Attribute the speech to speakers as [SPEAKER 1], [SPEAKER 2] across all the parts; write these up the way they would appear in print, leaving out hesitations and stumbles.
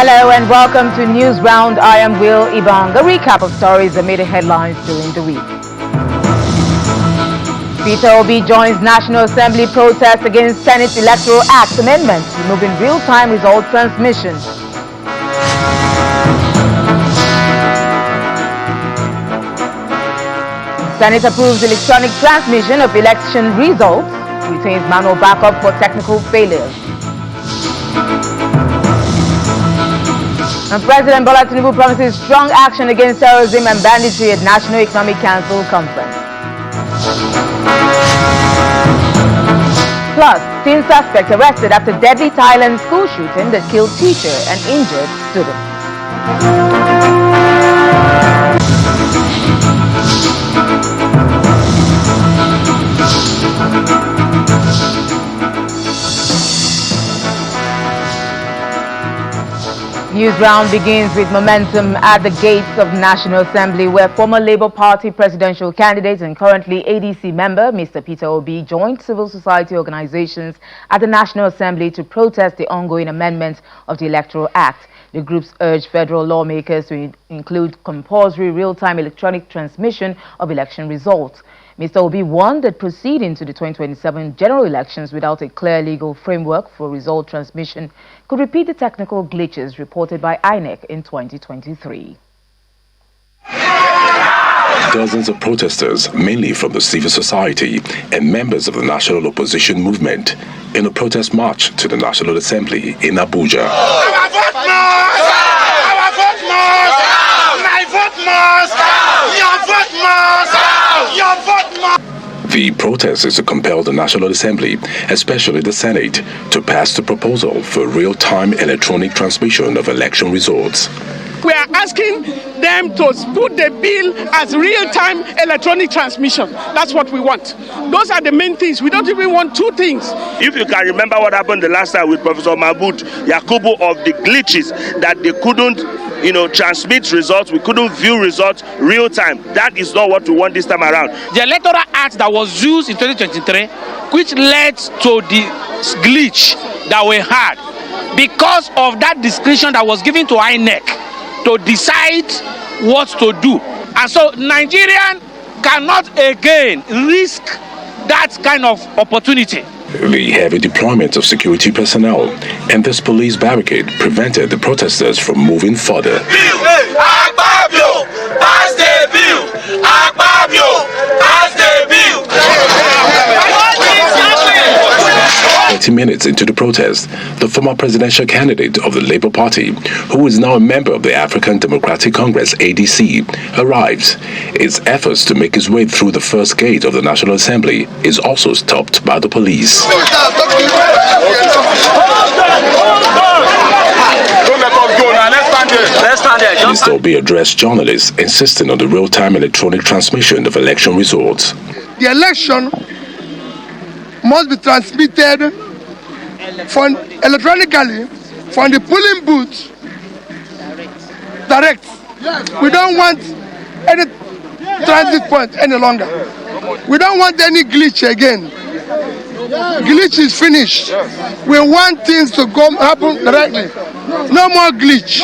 [SPEAKER 1] Hello and welcome to News Round. I am Will Ibang. A recap of stories that made the headlines during the week. Peter Obi joins National Assembly protest against Senate Electoral Act amendments, removing real-time result transmission. Senate approves electronic transmission of election results, retains manual backup for technical failures. And President Bola Tinubu promises strong action against terrorism and banditry at National Economic Council Conference. Plus, teen suspect arrested after deadly Thailand school shooting that killed teacher and injured student. News Round begins with momentum at the gates of National Assembly, where former Labour Party presidential candidate and currently ADC member Mr. Peter Obi joined civil society organizations at the National Assembly to protest the ongoing amendment of the Electoral Act. The groups urged federal lawmakers to include compulsory real-time electronic transmission of election results. Mr. Obi warned that proceeding to the 2027 general elections without a clear legal framework for result transmission could repeat the technical glitches reported by INEC in 2023.
[SPEAKER 2] Dozens of protesters, mainly from the civil society and members of the national opposition movement, in a protest march to the National Assembly in Abuja.
[SPEAKER 3] Our vote must! Our vote must! My vote must! Your vote must! Your vote must!
[SPEAKER 2] The protest is to compel the National Assembly, especially the Senate, to pass the proposal for real-time electronic transmission of election results.
[SPEAKER 4] We are asking them to put the bill as real-time electronic transmission. That's what we want. Those are the main things. We don't even want two things.
[SPEAKER 5] If you can remember what happened the last time with Professor Mahmoud Yakubu of the glitches that they couldn't, transmit results, we couldn't view results real time. That is not what we want this time around.
[SPEAKER 6] The Electoral Act that was used in 2023, which led to the glitch that we had, because of that discretion that was given to INEC to decide what to do. And so Nigerian cannot again risk that kind of opportunity.
[SPEAKER 2] The heavy deployment of security personnel and this police barricade prevented the protesters from moving further. 30 minutes into the protest, the former presidential candidate of the Labour Party, who is now a member of the African Democratic Congress ADC, arrives. His efforts to make his way through the first gate of the National Assembly is also stopped by the police. Mr. Obi addressed journalists, insisting on the real-time electronic transmission of election results.
[SPEAKER 7] The election must be transmitted electronically from the polling booth direct. We don't want any transit point any longer. We don't want any glitch again. Glitch is finished. We want things to happen directly. No more glitch.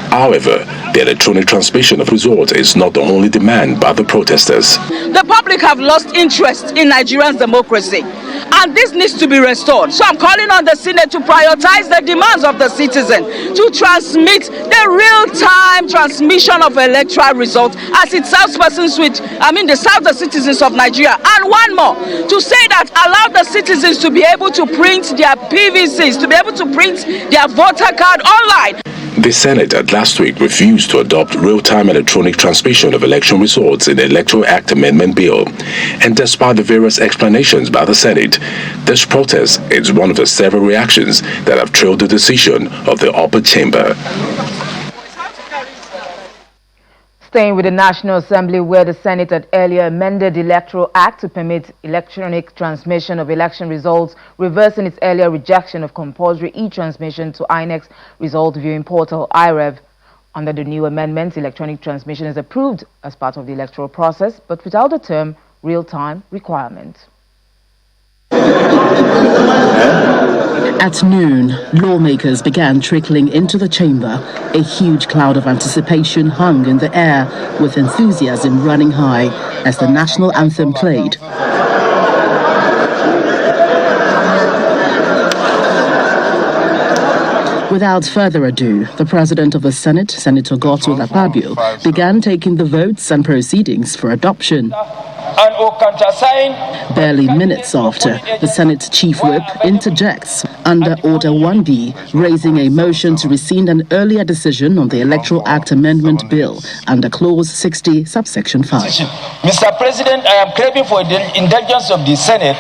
[SPEAKER 2] However, the electronic transmission of results is not the only demand by the protesters.
[SPEAKER 8] The public have lost interest in Nigerian democracy, and this needs to be restored. So I'm calling on the Senate to prioritize the demands of the citizen, to transmit the real-time transmission of electoral results as it serves persons with, it serves the citizens of Nigeria. And one more, to say that allow the citizens to be able to print their PVCs, to be able to print their voter card online.
[SPEAKER 2] The Senate had last week refused to adopt real-time electronic transmission of election results in the Electoral Act Amendment Bill. And despite the various explanations by the Senate, this protest is one of the several reactions that have trailed the decision of the upper chamber.
[SPEAKER 1] Staying with the National Assembly, where the Senate had earlier amended the Electoral Act to permit electronic transmission of election results, reversing its earlier rejection of compulsory e-transmission to INEC's result viewing portal, IREV. Under the new amendments, electronic transmission is approved as part of the electoral process, but without the term real-time requirement.
[SPEAKER 9] At noon, lawmakers began trickling into the chamber. A huge cloud of anticipation hung in the air, with enthusiasm running high as the national anthem played. Without further ado, the President of the Senate, Senator Godswill Akpabio, began taking the votes and proceedings for adoption. Barely minutes after, the Senate Chief Whip interjects under Order 1B, raising a motion to rescind an earlier decision on the Electoral Act Amendment Bill under Clause 60, subsection 5.
[SPEAKER 10] Mr. President, I am craving for the indulgence of the Senate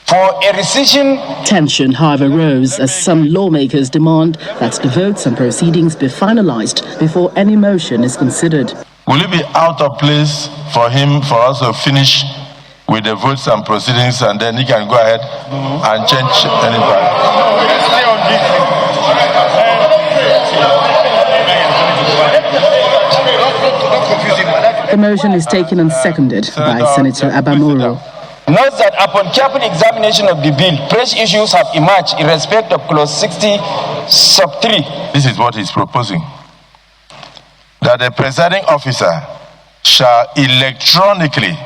[SPEAKER 10] for a rescission.
[SPEAKER 9] Tension, however, rose as some lawmakers demand that the votes and proceedings be finalized before any motion is considered.
[SPEAKER 11] Will it be out of place for us to finish with the votes and proceedings, and then he can go ahead and change any part?
[SPEAKER 9] The motion is taken and seconded by Senator Abamoro.
[SPEAKER 10] Note that upon careful examination of the bill, fresh issues have emerged in respect of Clause 60, sub 3.
[SPEAKER 11] This is what he's proposing. That the presiding officer shall electronically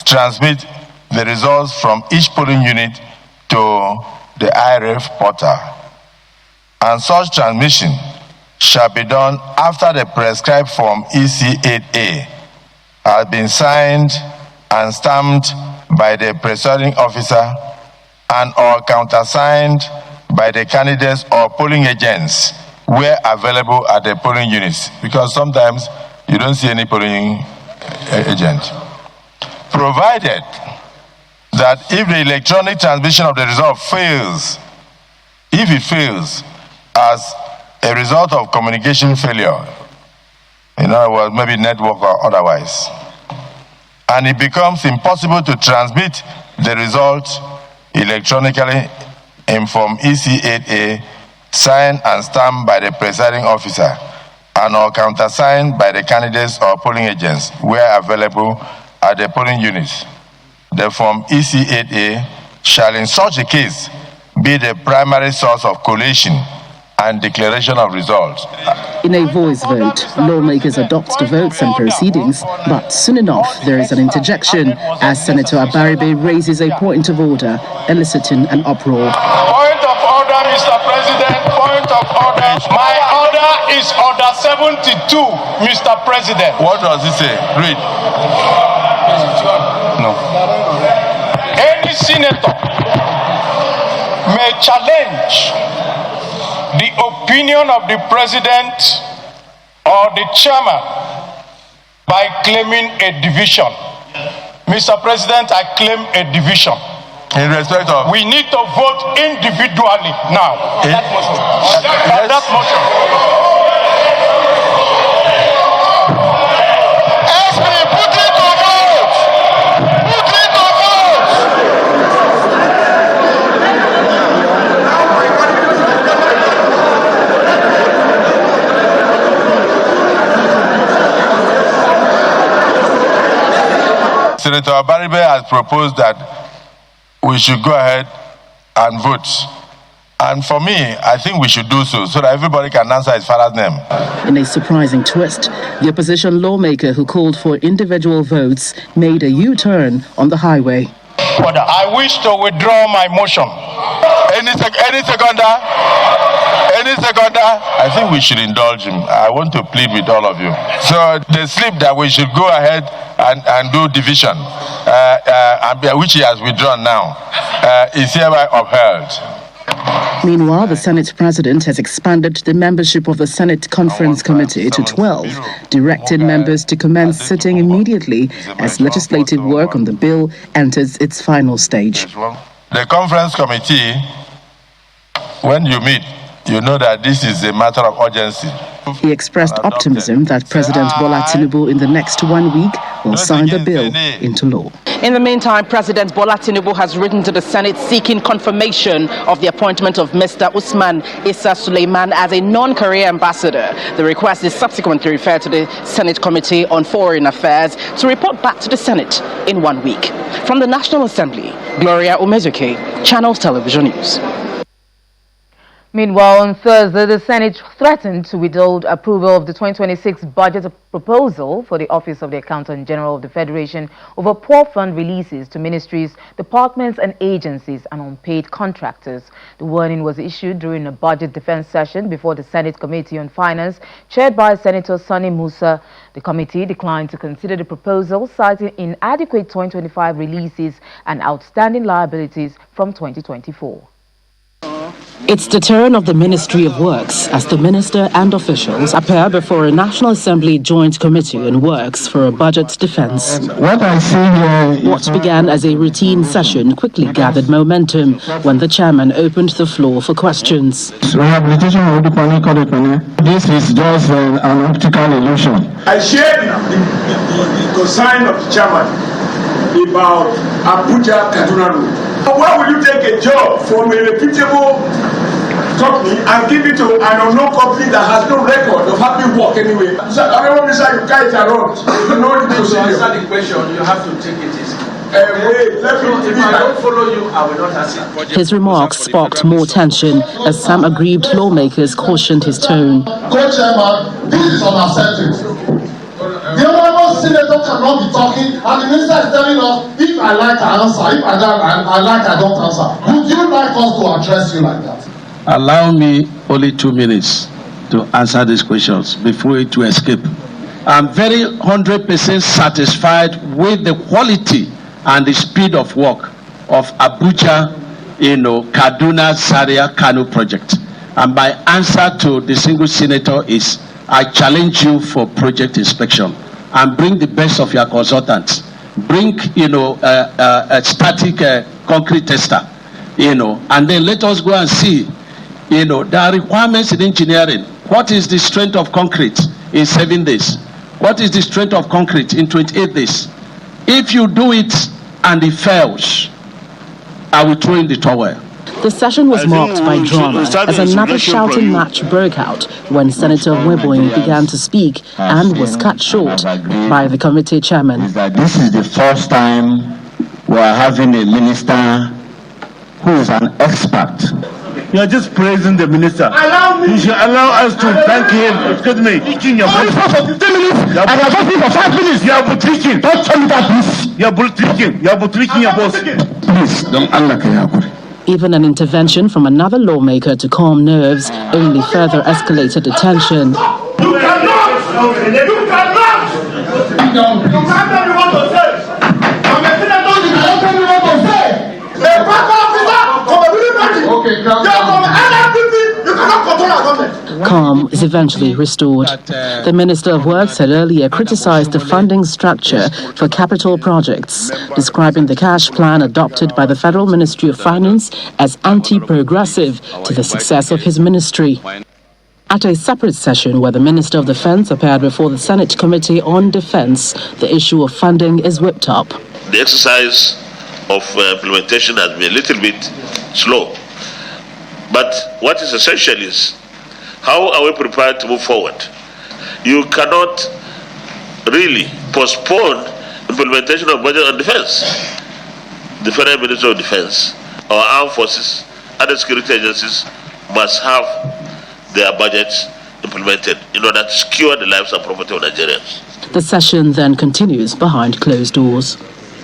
[SPEAKER 11] transmit the results from each polling unit to the IRF portal. And such transmission shall be done after the prescribed form EC8A has been signed and stamped by the presiding officer and or countersigned by the candidates or polling agents where available at the polling units, because sometimes you don't see any polling agent. Provided that if the electronic transmission of the result fails, if it fails as a result of communication failure, in other words, maybe network or otherwise, and it becomes impossible to transmit the result electronically in form EC8A, signed and stamped by the presiding officer and or countersigned by the candidates or polling agents where available at the polling units. The form EC8A shall in such a case be the primary source of collation and declaration of results.
[SPEAKER 9] In a voice vote, lawmakers adopt the votes and proceedings, but soon enough there is an interjection as Senator Abaribe raises a point of order, eliciting an uproar.
[SPEAKER 3] Point of order, Mr. President. Point of order. My order is order 72, Mr. President.
[SPEAKER 11] What does it say? Read. No.
[SPEAKER 3] Any senator may challenge the opinion of the president or the chairman by claiming a division. Mr. President, I claim a division.
[SPEAKER 11] In respect of?
[SPEAKER 3] We need to vote individually now. That motion. That motion. Put it to vote. Put it to vote.
[SPEAKER 11] Senator Abaribe has proposed that we should go ahead and vote. And for me, I think we should do so that everybody can answer his father's name.
[SPEAKER 9] In a surprising twist, the opposition lawmaker who called for individual votes made a U-turn on the highway.
[SPEAKER 3] I wish to withdraw my motion.
[SPEAKER 11] Any seconder? Any seconder? I think we should indulge him. I want to plead with all of you. So the slip that we should go ahead and do division, which he has withdrawn now, is hereby upheld.
[SPEAKER 9] Meanwhile, the Senate President has expanded the membership of the Senate Conference Committee to 12, directing members to commence sitting immediately as legislative work on the bill enters its final stage.
[SPEAKER 11] The Conference Committee, when you meet, You know that this is a matter of urgency.
[SPEAKER 9] He expressed optimism that President Bola Tinubu in the next 1 week will sign the bill into law.
[SPEAKER 8] In the meantime, President Bola Tinubu has written to the Senate seeking confirmation of the appointment of Mr. Usman Issa Suleiman as a non-career ambassador. The request is subsequently referred to the Senate Committee on Foreign Affairs to report back to the Senate in 1 week. From the National Assembly, Gloria Umezuke, Channels Television News.
[SPEAKER 1] Meanwhile, on Thursday, the Senate threatened to withhold approval of the 2026 budget proposal for the Office of the Accountant General of the Federation over poor fund releases to ministries, departments and agencies and unpaid contractors. The warning was issued during a budget defense session before the Senate Committee on Finance, chaired by Senator Sani Musa. The committee declined to consider the proposal, citing inadequate 2025 releases and outstanding liabilities from 2024.
[SPEAKER 9] It's the turn of the Ministry of Works as the minister and officials appear before a National Assembly Joint Committee on Works for a budget defense. What began as a routine session quickly gathered momentum when the chairman opened the floor for questions.
[SPEAKER 12] Rehabilitation of this is just an optical illusion.
[SPEAKER 3] I shared the concern of the chairman about Abuja Kaduna Road. Why will you take a job from a reputable company and give it to an unknown company that has no record of having work anyway? So, however, Mr. you carry it around. You know the procedure. To answer the question, you have to take it easy. Wait, let me if I don't follow you, I will not answer.
[SPEAKER 9] His remarks sparked more tension as some aggrieved lawmakers cautioned his tone.
[SPEAKER 12] Co-chairman, this is unacceptable. The honorable senator cannot be talking, and the minister is telling us, if I like, I answer. If I don't answer. Would you like us to address you like that?
[SPEAKER 13] Allow me only 2 minutes to answer these questions before it will escape. I'm very 100% satisfied with the quality and the speed of work of Abuja, Kaduna, Zaria, Kano project. And my answer to the single senator is, I challenge you for project inspection and bring the best of your consultants. Bring, a static concrete tester, and then let us go and see, there are requirements in engineering. What is the strength of concrete in 7 days? What is the strength of concrete in 28 days? If you do it and it fails, I will throw in the towel.
[SPEAKER 9] The session was marked by drama as another shouting match broke out when Senator Weboing began to speak and was cut short by the committee chairman.
[SPEAKER 12] This is the first time we are having a minister who is an expert.
[SPEAKER 3] You are just praising the minister. You should allow us to thank him. Excuse me. Teaching your voice for 15 minutes. And I have been for 5 minutes. You are boutricking. Don't tell me that, please. You are boutricking. You are boutricking your boss.
[SPEAKER 12] Please, don't unlock.
[SPEAKER 9] Even an intervention from another lawmaker to calm nerves only further escalated the tension.
[SPEAKER 3] You cannot! You cannot! You can't tell me what to say! I'm a senator, you cannot tell me what to say! A back officer from a military party! Okay, you're from NRPP, you cannot control our government!
[SPEAKER 9] Calm is eventually restored. The Minister of Works had earlier criticized the funding structure for capital projects, describing the cash plan adopted by the Federal Ministry of Finance as anti-progressive to the success of his ministry. At a separate session where the Minister of Defense appeared before the Senate Committee on Defense, the issue of funding is whipped up.
[SPEAKER 14] The exercise of implementation has been a little bit slow. But what is essential is, how are we prepared to move forward? You cannot really postpone implementation of budget on defense. The Federal Ministry of Defense, our armed forces, other security agencies must have their budgets implemented in order to secure the lives and property of Nigerians.
[SPEAKER 9] The session then continues behind closed doors.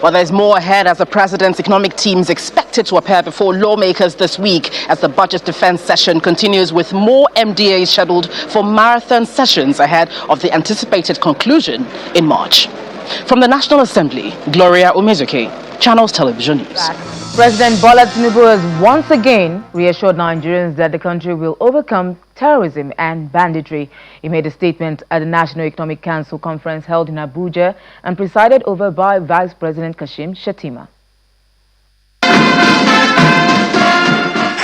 [SPEAKER 8] Well, there's more ahead as the president's economic team is expected to appear before lawmakers this week as the budget defense session continues, with more MDAs scheduled for marathon sessions ahead of the anticipated conclusion in March. From the National Assembly, Gloria Umezuke, Channels Television News.
[SPEAKER 1] President Bola Tinubu has once again reassured Nigerians that the country will overcome terrorism and banditry. He made a statement at the National Economic Council conference held in Abuja and presided over by Vice President Kashim Shettima.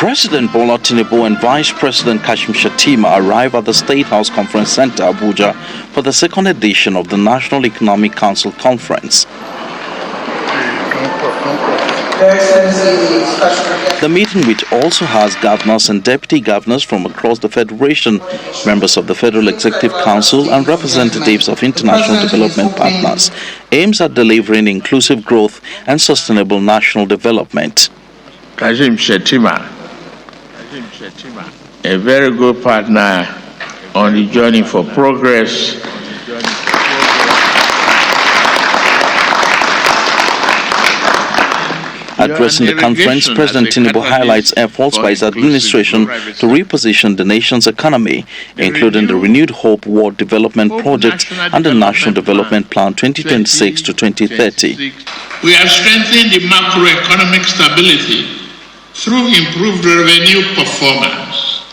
[SPEAKER 15] President Bola Tinubu and Vice President Kashim Shettima arrive at the State House Conference Center, Abuja, for the second edition of the National Economic Council Conference. The meeting, which also has governors and deputy governors from across the Federation, members of the Federal Executive Council and representatives of international development partners, aims at delivering inclusive growth and sustainable national development.
[SPEAKER 16] Kashim Shettima, a very good partner on the journey for progress.
[SPEAKER 15] Addressing the conference, President Tinubu highlights efforts by his administration to reposition the nation's economy, including the Renewed Hope World Development Project and the National Development Plan 2026 to 2030.
[SPEAKER 16] We have strengthened the macroeconomic stability through improved revenue performance,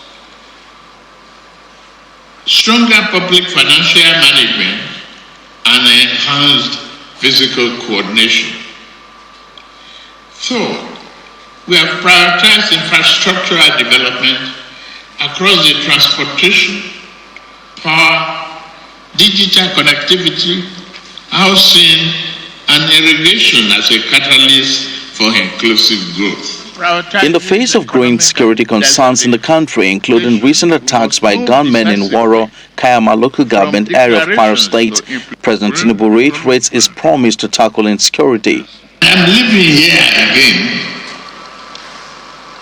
[SPEAKER 16] stronger public financial management, and enhanced physical coordination. Third, we have prioritized infrastructural development across the transportation, power, digital connectivity, housing, and irrigation as a catalyst for inclusive growth.
[SPEAKER 15] In the face of growing security concerns in the country, including recent attacks by gunmen in Waro, Kayama local government area of Kwara State, President Tinubu reiterates his promise to tackle insecurity.
[SPEAKER 16] I'm living here again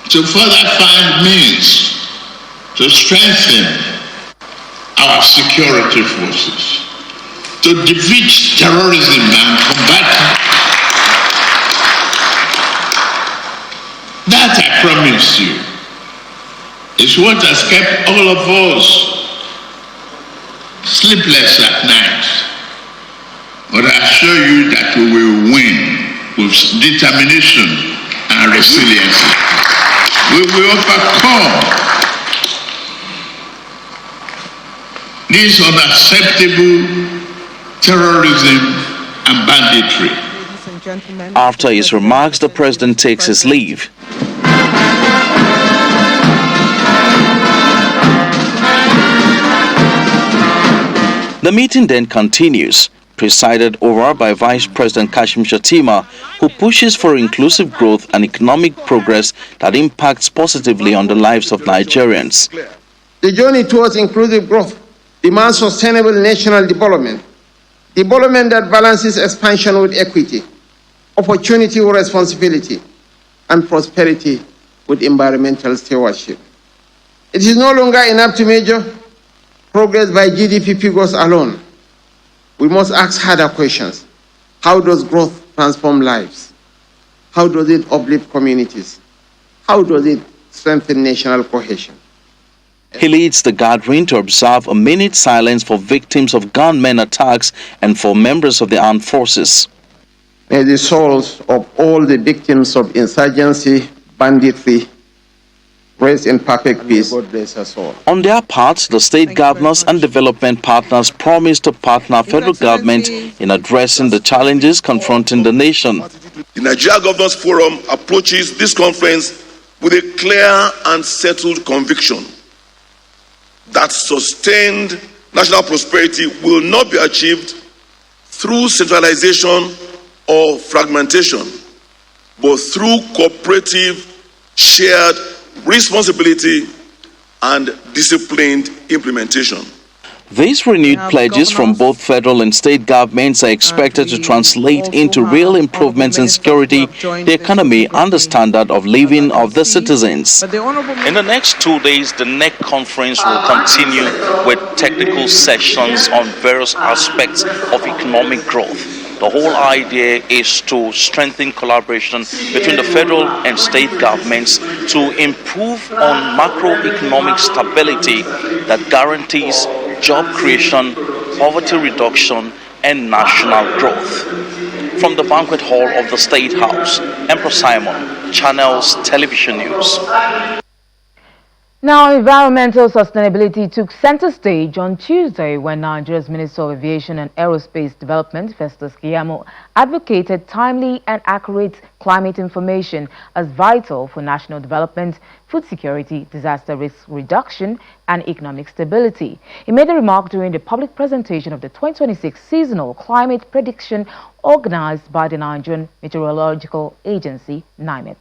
[SPEAKER 16] to further find means to strengthen our security forces, to defeat terrorism and combat. That I promise you is what has kept all of us sleepless at night. But I assure you that we will win with determination and resilience. We will overcome this unacceptable terrorism and banditry.
[SPEAKER 15] After his remarks, the president takes his leave. The meeting then continues, presided over by Vice President Kashim Shettima, who pushes for inclusive growth and economic progress that impacts positively on the lives of Nigerians.
[SPEAKER 17] The journey towards inclusive growth demands sustainable national development that balances expansion with equity, opportunity with responsibility, and prosperity with environmental stewardship. It is no longer enough to measure progress by GDP figures alone. We must ask harder questions. How does growth transform lives? How does it uplift communities? How does it strengthen national cohesion?
[SPEAKER 15] He leads the gathering to observe a minute's silence for victims of gunmen attacks and for members of the armed forces.
[SPEAKER 17] May the souls of all the victims of insurgency, banditry, rest in perfect peace. God bless us all.
[SPEAKER 15] On their part, the state governors and development partners promised to partner federal government in addressing the challenges confronting the nation.
[SPEAKER 18] The Nigeria Governors Forum approaches this conference with a clear and settled conviction that sustained national prosperity will not be achieved through centralization or fragmentation, but through cooperative, shared responsibility and disciplined implementation.
[SPEAKER 15] These renewed pledges from both federal and state governments are expected to translate into real improvements in security, the economy, and the standard of living of the citizens. In the next 2 days, the NEC conference will continue with technical sessions on various aspects of economic growth. The whole idea is to strengthen collaboration between the federal and state governments to improve on macroeconomic stability that guarantees job creation, poverty reduction, and national growth. From the banquet hall of the State House, Emperor Simon, Channels Television News.
[SPEAKER 1] Now, environmental sustainability took center stage on Tuesday when Nigeria's Minister of Aviation and Aerospace Development, Festus Keyamo, advocated timely and accurate climate information as vital for national development, food security, disaster risk reduction, and economic stability. He made the remark during the public presentation of the 2026 seasonal climate prediction organized by the Nigerian Meteorological Agency, NIMET.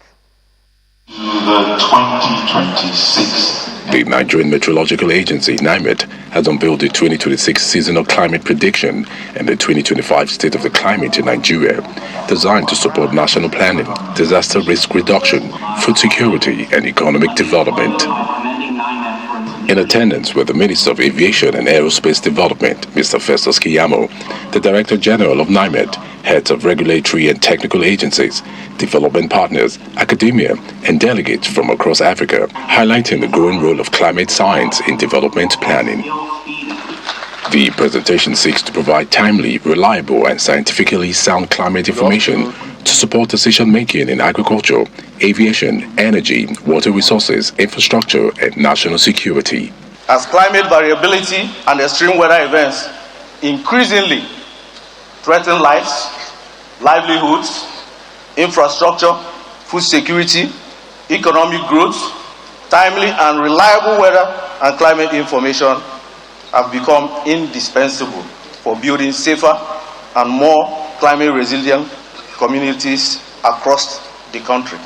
[SPEAKER 19] The 2026.
[SPEAKER 2] The Nigerian Meteorological Agency, NIMET, has unveiled the 2026 seasonal climate prediction and the 2025 State of the Climate in Nigeria, designed to support national planning, disaster risk reduction, food security, and economic development. In attendance were the Minister of Aviation and Aerospace Development, Mr. Festus Keyamo, the Director General of NIMET, heads of regulatory and technical agencies, development partners, academia, and delegates from across Africa, highlighting the growing role of climate science in development planning. The presentation seeks to provide timely, reliable, and scientifically sound climate information to support decision-making in agriculture, aviation, energy, water resources, infrastructure, and national security.
[SPEAKER 20] As climate variability and extreme weather events increasingly threaten lives, livelihoods, infrastructure, food security, economic growth, timely and reliable weather and climate information have become indispensable for building safer and more climate resilient communities across the country.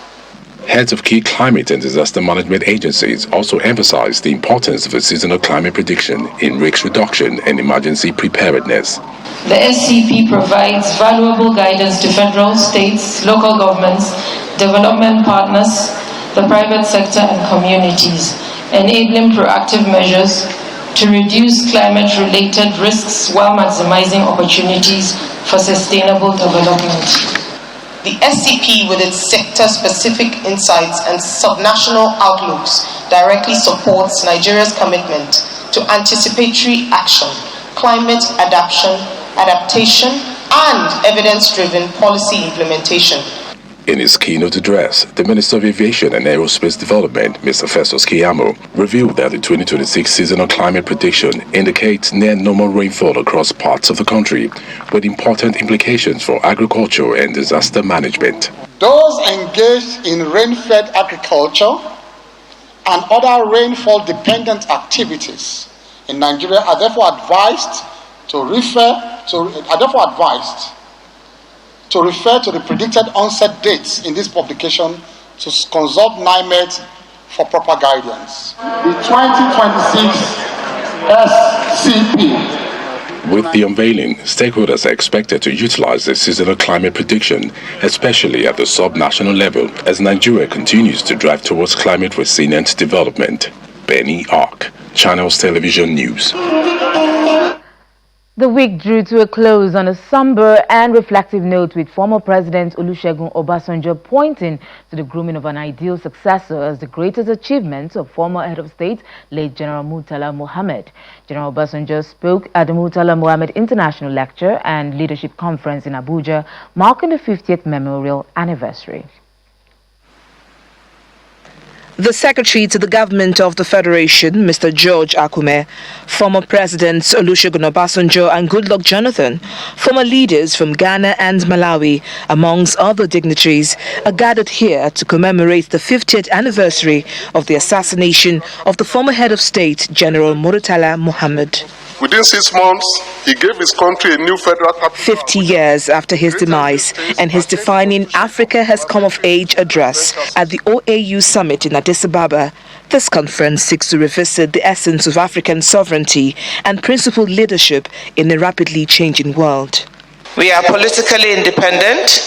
[SPEAKER 2] Heads of key climate and disaster management agencies also emphasized the importance of a seasonal climate prediction in risk reduction and emergency preparedness.
[SPEAKER 21] The SCP provides valuable guidance to federal, states, local governments, development partners, the private sector, and communities, enabling proactive measures to reduce climate-related risks while maximizing opportunities for sustainable development.
[SPEAKER 22] The SCP, with its sector-specific insights and subnational outlooks, directly supports Nigeria's commitment to anticipatory action, climate adaptation, and evidence-driven policy implementation.
[SPEAKER 2] In his keynote address, the Minister of Aviation and Aerospace Development, Mr. Festus Keyamo, revealed that the 2026 seasonal climate prediction indicates near normal rainfall across parts of the country, with important implications for agriculture and disaster management.
[SPEAKER 23] Those engaged in rain-fed agriculture and other rainfall-dependent activities in Nigeria are therefore advised to refer to the predicted onset dates in this publication to consult NIMET for proper guidance. The 2026 SCP.
[SPEAKER 2] With the unveiling, stakeholders are expected to utilize the seasonal climate prediction, especially at the sub-national level, as Nigeria continues to drive towards climate resilient development. Benny Ark, Channels Television News.
[SPEAKER 1] The week drew to a close on a somber and reflective note, with former President Olusegun Obasanjo pointing to the grooming of an ideal successor as the greatest achievement of former head of state, late General Murtala Muhammad. General Obasanjo spoke at the Murtala Muhammad International Lecture and Leadership Conference in Abuja, marking the 50th memorial anniversary.
[SPEAKER 24] The Secretary to the Government of the Federation, Mr. George Akume, former Presidents Olusegun Obasanjo and Goodluck Jonathan, former leaders from Ghana and Malawi, amongst other dignitaries, are gathered here to commemorate the 50th anniversary of the assassination of the former head of state, General Murtala Muhammad.
[SPEAKER 25] Within 6 months, he gave his country a new federal capital.
[SPEAKER 24] 50 years after his demise and his defining Africa Has Come of Age address at the OAU summit in Addis Ababa, this conference seeks to revisit the essence of African sovereignty and principled leadership in a rapidly changing world.
[SPEAKER 26] We are politically independent,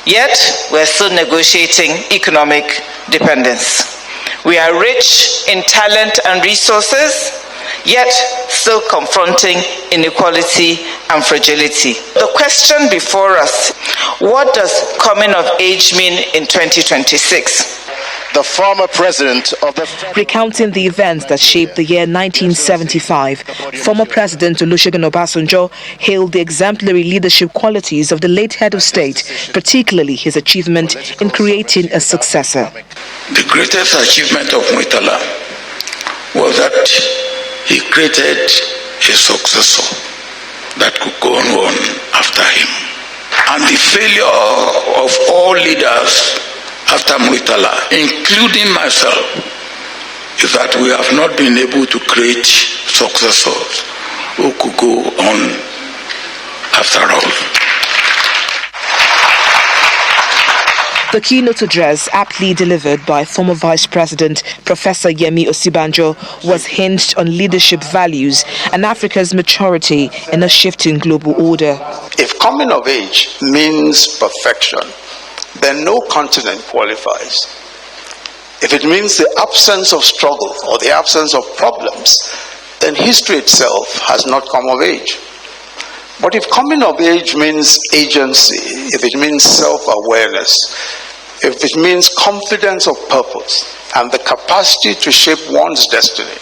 [SPEAKER 26] yet we're still negotiating economic dependence. We are rich in talent and resources, yet still confronting inequality and fragility. The question before us, what does coming of age mean in 2026?
[SPEAKER 24] The former president of the... Recounting the events that shaped the year 1975, former President Olusegun Obasanjo hailed the exemplary leadership qualities of the late head of state, particularly his achievement in creating a successor.
[SPEAKER 27] The greatest achievement of Murtala
[SPEAKER 16] was that he created a successor that could go on after him. And the failure of all leaders after Murtala, including myself, is that we have not been able to create successors who could go on after all.
[SPEAKER 24] The keynote address, aptly delivered by former Vice President Professor Yemi Osibanjo, was hinged on leadership values and Africa's maturity in a shifting global order.
[SPEAKER 4] If coming of age means perfection, then no continent qualifies. If it means the absence of struggle or the absence of problems, then history itself has not come of age. But if coming of age means agency, if it means self-awareness, if it means confidence of purpose and the capacity to shape one's destiny,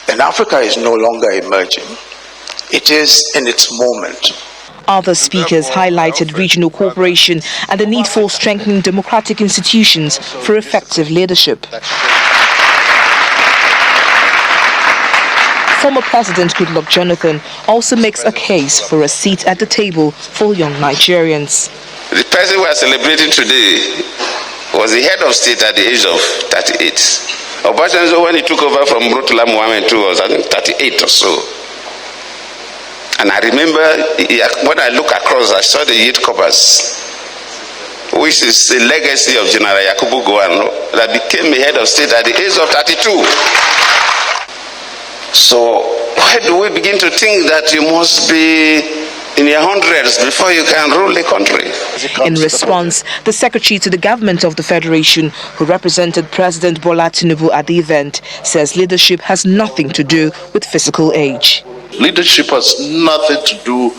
[SPEAKER 4] then Africa is no longer emerging. It is in its moment.
[SPEAKER 24] Other speakers highlighted regional cooperation and the need for strengthening democratic institutions for effective leadership. Former President Goodluck Jonathan also makes a case for a seat at the table for young Nigerians.
[SPEAKER 5] The person we are celebrating today was the head of state at the age of 38. Obasanjo, when he took over from Murtala Muhammad, was I think 38 or so. And I remember when I look across, I saw the youth corpus, which is the legacy of General Yakubu Gowon, that became the head of state at the age of 32. So why do we begin to think that you must be in your hundreds before you can rule the country?
[SPEAKER 24] In response, the secretary to the government of the Federation, who represented President Bola Tinubu at the event, says leadership has nothing to do with physical age.
[SPEAKER 6] Leadership has nothing to do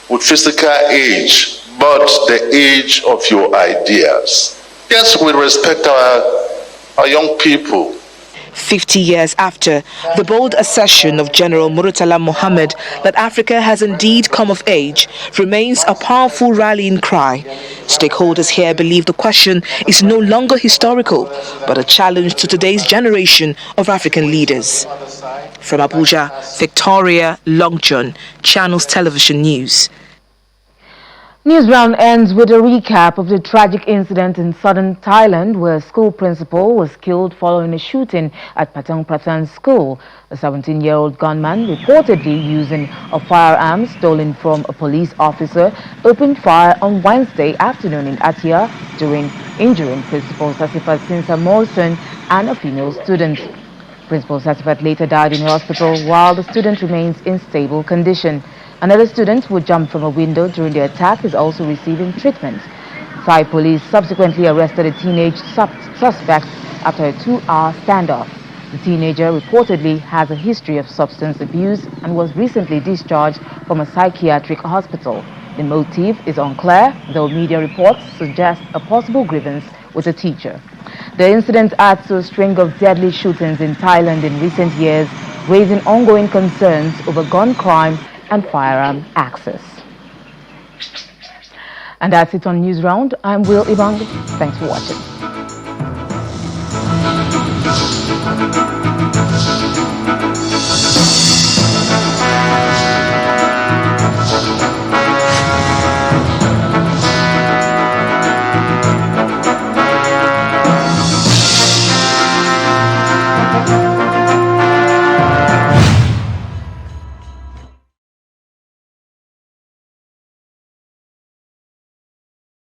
[SPEAKER 6] with physical age, but the age of your ideas. Yes, we respect our young people.
[SPEAKER 24] 50 years after, the bold assertion of General Murtala Muhammad that Africa has indeed come of age remains a powerful rallying cry. Stakeholders here believe the question is no longer historical, but a challenge to today's generation of African leaders. From Abuja, Victoria Longjohn, Channels Television News.
[SPEAKER 1] News round ends with a recap of the tragic incident in southern Thailand where a school principal was killed following a shooting at Patong Pratan School. A 17-year-old gunman, reportedly using a firearm stolen from a police officer, opened fire on Wednesday afternoon in Atia, injuring Principal Sasifat Sinsa Morrison and a female student. Principal Sasifat later died in hospital while the student remains in stable condition. Another student who jumped from a window during the attack is also receiving treatment. Thai police subsequently arrested a teenage suspect after a 2-hour standoff. The teenager reportedly has a history of substance abuse and was recently discharged from a psychiatric hospital. The motive is unclear, though media reports suggest a possible grievance with the teacher. The incident adds to a string of deadly shootings in Thailand in recent years, raising ongoing concerns over gun crime and firearm access. And that's it on News Round. I'm Will Ibang. Thanks for watching.